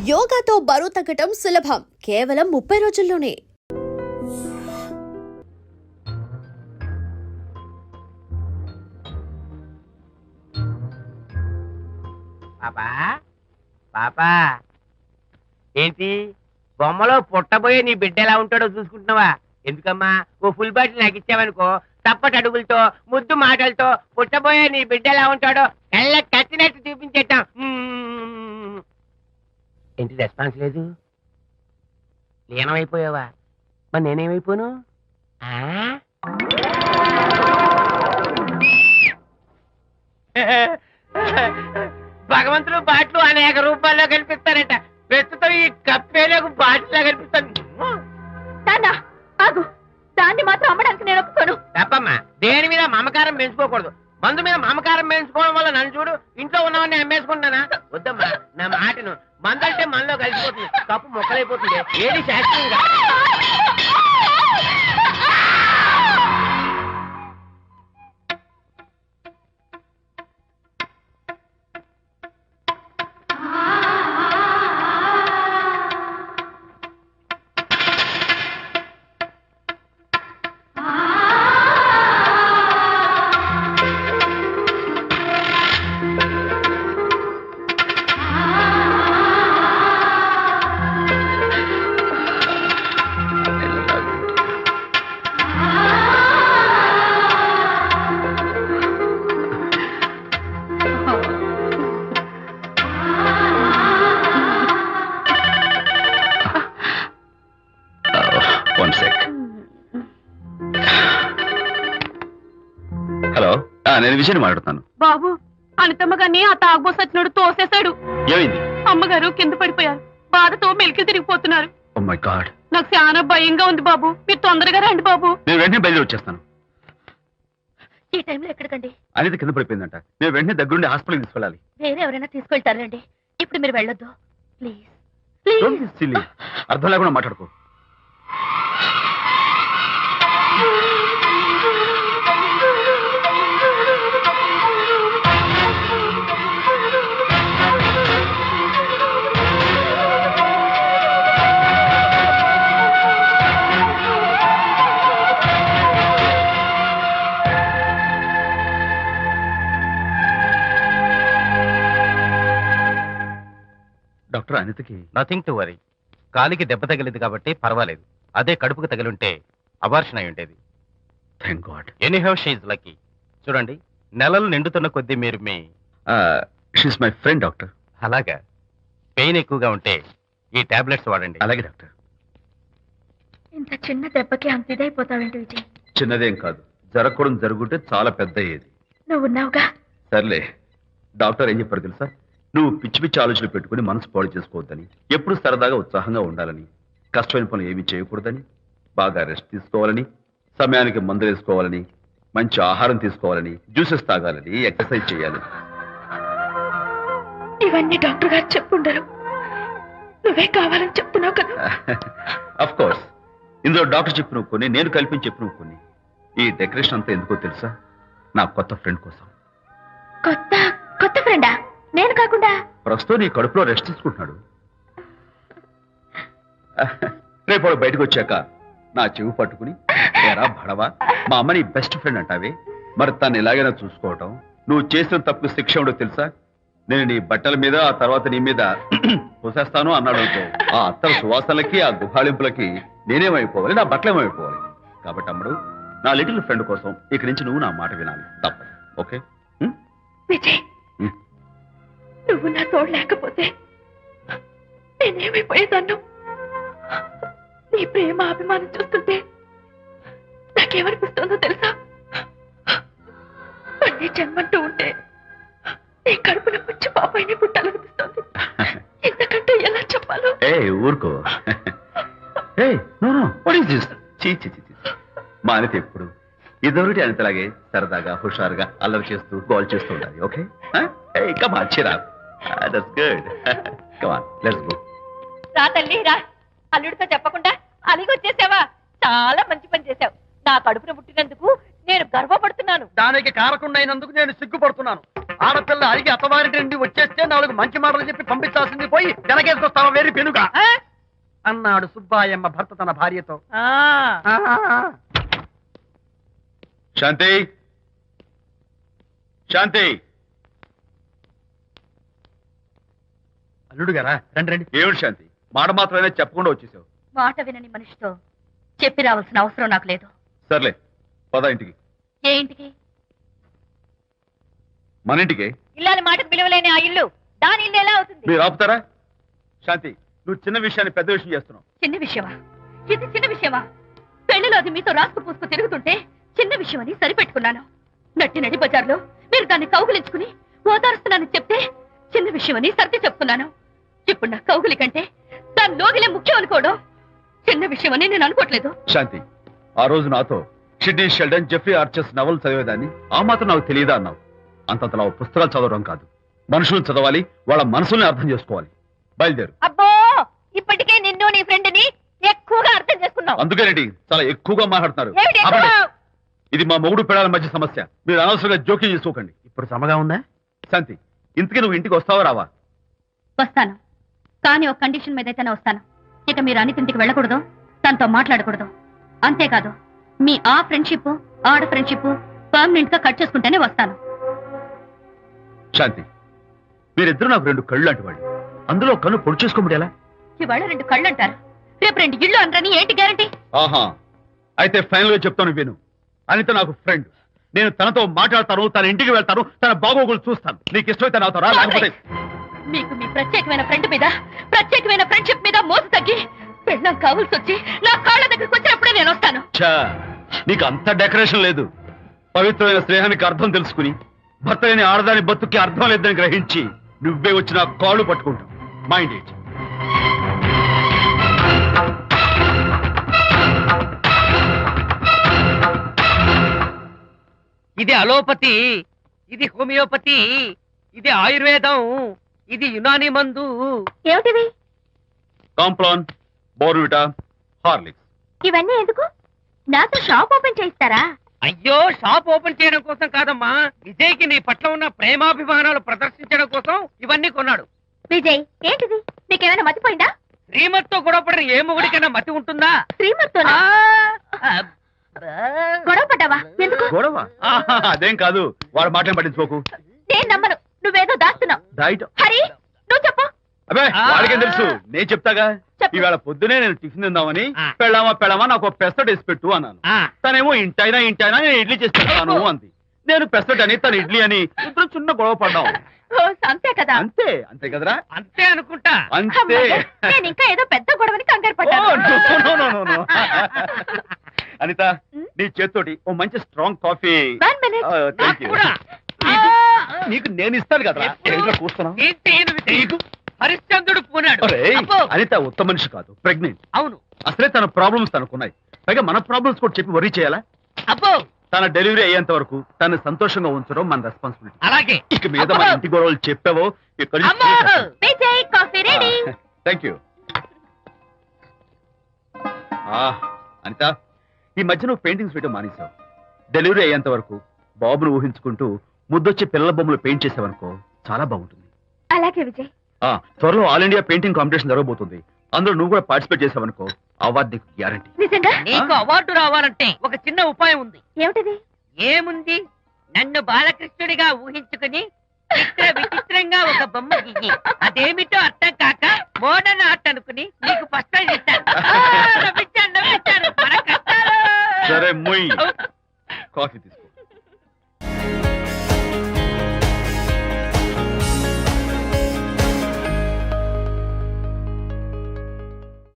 యోగాతో బరువు తగ్గటం సులభం, కేవలం 30 రోజుల్లోనే. పాపా పాపా ఏంటి బొమ్మలో పుట్టబోయే నీ బిడ్డ ఎలా ఉంటాడో చూసుకుంటున్నావా? ఎందుకమ్మా ఓ ఫుల్ బాటిల్ నాకు ఇచ్చావనుకో, తప్పటి అడుగులతో ముద్దు మాటలతో పుట్టబోయే నీ బిడ్డ ఎలా ఉంటాడో కళ్ళ కట్టినట్టు చూపించేద్దాం. ఏంటి రెస్పాన్స్ లేదు? లీనమైపోయావా? మరి నేనేమైపోను? భగవంతుడు బాట్లు అనేక రూపాల్లో కనిపిస్తారట. ప్రస్తుతం ఈ కప్పేలకు బాటిలా కనిపిస్తాను. దాన్ని మాత్రం అమ్మడానికి నేను ఒప్పుకోను. తప్పమ్మా, దేని మీద మమకారం పెంచుకోకూడదు. మందు మీద మమకారం పెంచుకోవడం వల్ల నన్ను చూడు, ఇంట్లో ఉన్నవన్నీ అమ్మేసుకుంటానా? వద్దమ్మా, నా మాటను. మందంటే మనలో కలిసిపోతుంది, కప్పు మొక్కలైపోతుంది. ఏది శాస్త్రీయంగా హలో, నేను విజయ్ మాట్లాడుతాను. బాబు, అనితమ్మ గారిని ఆ తాగుబోసు వచ్చినోడు తోసేశాడు. ఏమైంది? అమ్మగారు కింద పడిపోయారు. బాధతో మెలికి తిరిగిపోతున్నారు. ఓ మై గాడ్, నాకు చాలా భయంగా ఉంది బాబు. మీరు తొందరగా రండి బాబు. నేను వెంటనే బయలుదేరి వచ్చేస్తాను. ఈ టైంలో ఎక్కడికండి? అనిత కింద పడిపోయిందంట. నేను వెంటనే దగ్గరుండి హాస్పిటల్కి తీసుకెళ్ళాలి. వేరే ఎవరైనా తీసుకెళ్తారండి. ఇప్పుడు మీరు వెళ్ళొద్దు ప్లీజ్. Don't be silly. అర్థం లేకుండా మాట్లాడుకో. డాక్టర్, అనితకి నథింగ్ టు వరీ. కాలికి దెబ్బ తగిలింది కాబట్టి పర్వాలేదు. అదే కడుపుకు తగిలింటే అబార్షన్ అయి ఉండేది. Thank God. Anyhow she is lucky. చూడండి, నెలలు నిండుతున్న కొద్దీ మీరు మీ షీస్ మై ఫ్రెండ్ డాక్టర్. అలాగా, పెయిన్ ఎక్కువగా ఉంటే ఈ టాబ్లెట్స్ వాడండి. అలాగే డాక్టర్. ఇంత చిన్న దెబ్బకి అంత ఇదైపోతావేంటి విజయ్? చిన్నదేం కాదు, జరగకూడదు జరుగుంటే చాలా పెద్ద అయ్యేది. నువ్వు ఉన్నావుగా. సర్లే, డాక్టర్ ఏం చెప్పారు తెలుసా? నువ్వు పిచ్చి పిచ్చి ఆలోచనలు పెట్టుకుని మనసు పాడు చేసుకోవద్దని, ఎప్పుడు సరదాగా ఉత్సాహంగా ఉండాలని, కష్టమైన పనులు ఏమీ చేయకూడదని, బాగా రెస్ట్ తీసుకోవాలని, సమయానికి మందులు వేసుకోవాలని, మంచి ఆహారం తీసుకోవాలని, జ్యూసెస్ తాగాలని, ఎక్సర్సైజ్ చేయాలి. ఇవన్నీ డాక్టర్ గారు చెప్పుండరు. నువ్వే కావాలని చెప్తున్నావు కదా. అఫ్ కోర్స్, ఇందులో డాక్టర్ చెప్పిన కొన్ని, నేను కల్పించి చెప్పిన కొన్ని. ఈ డెకరేషన్ అంతా ఎందుకో తెలుసా? నా కొత్త ఫ్రెండ్ కోసం. కొత్త కొత్త ఫ్రెండా? నేను కాకుండా? ప్రస్తుతం నీ కడుపులో రెస్ట్ తీసుకుంటున్నాడు. రేపు వాడు బయటకు వచ్చాక నా చెవి పట్టుకుని, ఏరా భడవా, మా అమ్మ నీ బెస్ట్ ఫ్రెండ్ అంటావే, మరి తను ఎలాగైనా చూసుకోవటం. నువ్వు చేసిన తప్పు శిక్ష ఉండో తెలుసా? నేను నీ బట్టల మీద, ఆ తర్వాత నీ మీద పోసేస్తాను అన్నాడు అనుకో, ఆ అత్తల సువాసనలకి, ఆ గుహాళింపులకి నేనేమైపోవాలి, నా బట్టలేమైపోవాలి. కాబట్టి అమ్మడు, నా లిటిల్ ఫ్రెండ్ కోసం ఇక్కడి నుంచి నువ్వు నా మాట వినాలి, తప్పదు. ఓకే విజయ్, నువ్వు నా తోడు లేకపోతే నేనేమైపోయేదాన్ను. నీ ప్రేమ అభిమానం చూస్తుంటే నాకేమనిపిస్తుందో తెలుసా? మళ్ళీ జన్మంటూ ఉంటే నీ కడుపున వచ్చి పాపాయిని పుట్టాలనిపిస్తుంది. ఇంతకంటే ఎలా చెప్పాలో? ఊరుకో. మా అనిత ఎప్పుడు ఇదొకటి అనితలాగే సరదాగా, హుషారుగా, అల్లరి చేస్తూ, గోల్ చేస్తూ ఉండాలి. Okay, come on, cheer up. That's good. Come on, let's go. రా తల్లి రా. అల్లుడితో చెప్పకుండా అలిగొచ్చేసావా? చాలా మంచి పని చేశావు. నా కడుపున పుట్టినందుకు నేను గర్వపడుతున్నాను. దానికి కారకుండా అయినందుకు నేను సిగ్గుపడుతున్నాను. ఆడపిల్ల అడిగి అత్తవారింటి నుండి వచ్చేస్తే 4 మంచి మాటలు చెప్పి పంపించాల్సింది పోయి వెనకేసుకొస్తావా వేరే పెనుగా అన్నాడు సుబ్బాయమ్మ భర్త తన భార్యతో. శాంతి శాంతి, అల్లుడు గారా రండి రండి. ఏమిటి శాంతి, మాట మాత్రమే చెప్పకుండా వచ్చేసావు? మాట వినని మనిషితో చెప్పి రావాల్సిన అవసరం నాకు లేదు. సర్లే పద ఇంటికి. ఏ ఇంటికి? మన ఇంటికి. ఇల్లాలి మాటకు విలువలేని ఆ ఇల్లు దాని ఇల్లు ఎలా అవుతుంది? మీరు ఆపుతారా? శాంతి, నువ్వు చిన్న విషయాన్ని పెద్ద విషయం చేస్తున్నావు. చిన్న విషయమా? ఇది చిన్న విషయమా? పెళ్లిలో అది మీతో రాసుకు పూసుకు తిరుగుతుంటే చిన్న విషయమని సరిపెట్టుకున్నాను. నట్టి నడి బజార్లో మీరు దాన్ని కౌగులించుకుని ఓదారుస్తున్నానని చెప్తే చిన్న విషయమని సర్ది చెప్తున్నాను. ఇప్పుడు నా కౌగులి కంటే దాని లోగిలే ముఖ్యం అనుకోవడం చిన్న విషయమని నేను అనుకోవట్లేదు. శాంతి, ఆ రోజు నాతో Sidney Sheldon, Jeffrey Archer's novel చదివేదాన్ని ఆ మాత్రం నాకు తెలియదా అన్నావు. అంతంతలా పుస్తకాలు చదవడం కాదు, మనుషులను చదవాలి, వాళ్ళ మనసుల్ని అర్థం చేసుకోవాలి. బయలుదేరు. అబ్బో, ఇప్పటికే నిన్ను నీ ఫ్రెండ్ ని ఎక్కువగా అర్థం చేసుకున్నావు. అందుకేనండి చాలా ఎక్కువగా మాట్లాడుతున్నారు. ఏమిటి ఎక్కువ? ఆపండి. ఇది మా మొగుడు పిల్లల మధ్య సమస్య, మీరు అనవసరంగా జోక్యం చేసుకోకండి. ఇప్పుడు సమగా ఉందా? శాంతి, ఇంతకీ నువ్వు ఇంటికి వస్తావా రావా? వస్తాను, కానీ ఒక కండిషన్ మీద అయితేనే వస్తాను. ఇక మీరు అనితింటికి వెళ్ళకూడదు, తనతో మాట్లాడకూడదు. అంతేకాదు, మీ ఆ ఫ్రెండ్షిప్ ఆడ ఫ్రెండ్షిప్ పర్మనెంట్ గా కట్ చేసుకుంటేనే వస్తాను. శాంతి, మీరిద్దరు నాకు 2 కళ్ళు లాంటి వాళ్ళు. అందులో కన్ను పొడి చేసుకోబడి ఎలా? ఇవాళ 2 కళ్ళు అంటారు, రేపు 2 ఇళ్ళు అనరని ఏంటి గ్యారంటీ? ఆహా, అయితే ఫైనల్ గా చెప్తాను విను. అనిత నాకు ఫ్రెండ్. నేను తనతో మాట్లాడతాను, తన ఇంటికి వెళ్తాను, తన బాగోగులు చూస్తాను. నీకు ఇష్టమైతే నాతో రా, లేకపోతే మీకు మీ ప్రత్యేకమైన ఫ్రెండ్ మీద ప్రత్యేకమైన ఫ్రెండ్షిప్ మీద మోసు తగ్గి పెళ్ళం కావాల్సి వచ్చి నా కాళ్ళ దగ్గరికి వచ్చినప్పుడే నేను వస్తాను. ఛా, నీకు అంత డెకరేషన్ లేదు. పవిత్రమైన స్నేహానికి అర్థం తెలుసుకుని భర్త లేని ఆడదాని బతుక్కి అర్థం లేదని గ్రహించి నువ్వే వచ్చి నా కాళ్ళు పట్టుకుంటావు. Mind it. ఇది అలోపతి, ఇది హోమియోపతి, ఇది ఆయుర్వేదం, ఇది యునాని మందు. ఏమిటివి? Complan, Bournvita, Horlicks. ఇవన్నీ ఎందుకు? నాతో షాప్ ఓపెన్ చేయిస్తారా? అయ్యో, షాప్ ఓపెన్ చేయడం కోసం కాదమ్మా, విజయ్కి నీ పట్ల ఉన్న ప్రేమాభిమానాలు ప్రదర్శించడం కోసం ఇవన్నీ కొన్నాడు. విజయ్, ఏంటిది? నీకేమైనా మతిపోయిందా? శ్రీమతితో గొడవపడిన ఏ మొగుడికైనా మతి ఉంటుందా? శ్రీమతితో గొడవ పడ్డావా? ఎందుకు? గొడవ? ఆహా, అదేం కాదు. వాడు మాటలు పట్టించుకోకు. నేను నమ్మను, నువ్వేదో దాస్తున్నావు. డైట్. హరి, నువ్వు చెప్పు. అబ్బే, వాడికేం తెలుసు, నేను చెప్తాగా. చెప్పు. ఈవేళ పొద్దునే నేను టిఫిన్ తిందామని ఆ. పెళ్ళామా నాకు పెసరట్ వేసి పెట్టు అన్నాను. ఆ, తనేమో ఇంటైనా నేను ఇడ్లీ చేసి పెడతాను అంది. నేను పెసరట్ అని తను ఇడ్లీ అని ఇద్దరు చిన్న గొడవ పడ్డాం. ఓ, అంతే కదా? అంతే అంతే కదరా? అంతే అనుకుంటా. అంతే. అమ్మయ్య, నేను ఇంకా ఏదో పెద్ద గొడవని కంగారు ఓ, పడ్డాను. no. అనిత, నీ చేత్తోటి ఓ మంచి strong coffee. 1 minute. Thank you. కూడా. నీకు నేను ఇస్తాను కదా. ఎప్పుడు? కూస్తున్నావు? ఏంటి ఈయన విజయ్? హరిశ్చంద్రుడు పూనాడు. అబ్బో, అనిత ఉత్తమ మనిషి కాదు, ప్రెగ్నెంట్. అవును. అసలే తన ప్రాబ్లమ్స్ తనకున్నాయి, పైగా మన ప్రాబ్లమ్స్ కూడా చెప్పి వరీ చేయాలా? అబ్బో, తన డెలివరీ అయ్యేంత వరకు తను సంతోషంగా ఉంచడం మన రెస్పాన్సిబిలిటీ. అలాగే. ఇక మీద మన ఇంటి గొడవలు చెప్పావో ఇక్కడ అమ్మో! Vijay, coffee ready. Thank you. Anitha, ఈ మధ్య నువ్వు పెయింటింగ్స్ వేయడం మానేశావు. డెలివరీ అయ్యేంత వరకు బాబును ఊహించుకుంటూ ముద్దొచ్చి పిల్లల బొమ్మలు పెయింట్ చేసావనుకో, చాలా బాగుంటుంది. అలాగే విజయ్. త్వరలో ఆల్ ఇండియా పెయింటింగ్ కాంపిటీషన్ జరగబోతుంది. అందులో నువ్వు కూడా పార్టిసిపేట్ చేసావనుకో, అవార్డు నీకు గ్యారంటీ. నిజంగా? నీకు అవార్డు రావాలంటే ఒక చిన్న ఉపాయం ఉంది. ఏమిటిది? ఏముంది, నన్ను బాలకృష్ణుడిగా ఊహించుకుని విచిత్రంగా ఒక బొమ్మ గీయి. అదేమిటో అర్థం కాక మోడర్న్ ఆర్ట్ అనుకుని నీకు ఫస్ట్ ప్రైజ్ ఇస్తాను. నవ్వించాను. మన కష్టాలు. సరే మొయ్ కాఫీ తీసుకో.